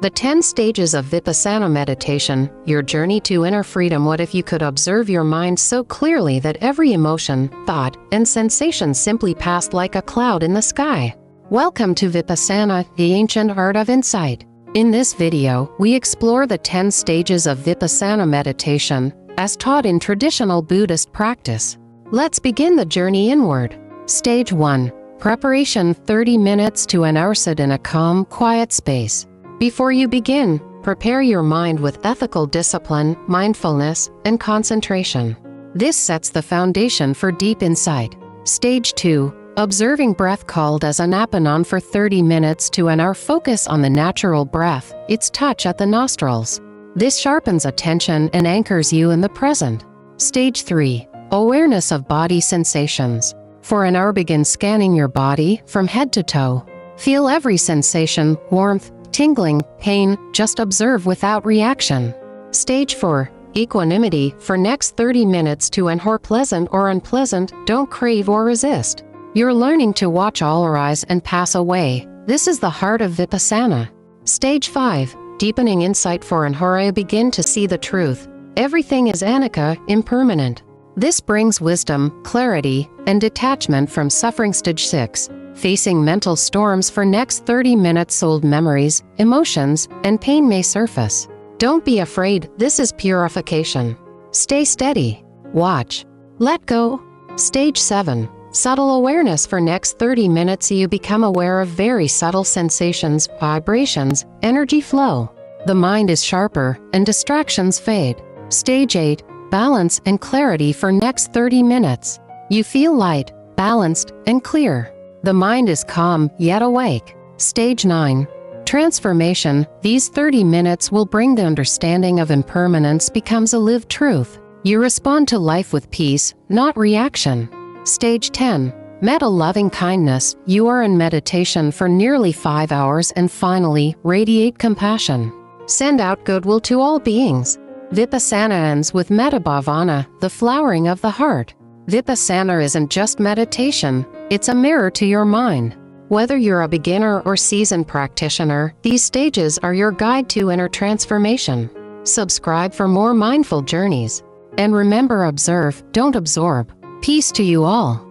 The 10 stages of Vipassana meditation, your journey to inner freedom. What if you could observe your mind so clearly that every emotion, thought, and sensation simply passed like a cloud in the sky? Welcome to Vipassana, the ancient art of insight. In this video, we explore the 10 stages of Vipassana meditation, as taught in traditional Buddhist practice. Let's begin the journey inward. Stage 1. Preparation. 30 minutes to an hour. Sit in a calm, quiet space. Before you begin, prepare your mind with ethical discipline, mindfulness, and concentration. This sets the foundation for deep insight. Stage 2. Observing breath. Called as anapanan. For 30 minutes to an hour. Focus on the natural breath, its touch at the nostrils. This sharpens attention and anchors you in the present. Stage 3. Awareness of body sensations. For an hour, begin scanning your body from head to toe. Feel every sensation, warmth, tingling, pain. Just observe without reaction. Stage 4. Equanimity. For next 30 minutes to an hour. Pleasant or unpleasant, don't crave or resist. You're learning to watch all arise and pass away. This is the heart of Vipassana. Stage 5. Deepening insight. For an hour, begin to see the truth. Everything is anicca, impermanent. This brings wisdom, clarity, and detachment from suffering. Stage 6. Facing mental storms. For next 30 minutes, old memories, emotions, and pain may surface. Don't be afraid, this is purification. Stay steady. Watch. Let go. Stage 7. Subtle awareness. For next 30 minutes, you become aware of very subtle sensations, vibrations, energy flow. The mind is sharper, and distractions fade. Stage 8. Balance and clarity. For next 30 minutes. You feel light, balanced, and clear. The mind is calm, yet awake. Stage 9. Transformation. These 30 minutes will bring the understanding of impermanence becomes a lived truth. You respond to life with peace, not reaction. Stage 10. Metta. Loving kindness. You are in meditation for nearly 5 hours and finally, radiate compassion. Send out goodwill to all beings. Vipassana ends with metta bhavana, the flowering of the heart. Vipassana isn't just meditation, it's a mirror to your mind. Whether you're a beginner or seasoned practitioner, these stages are your guide to inner transformation. Subscribe for more mindful journeys. And remember, observe, don't absorb. Peace to you all.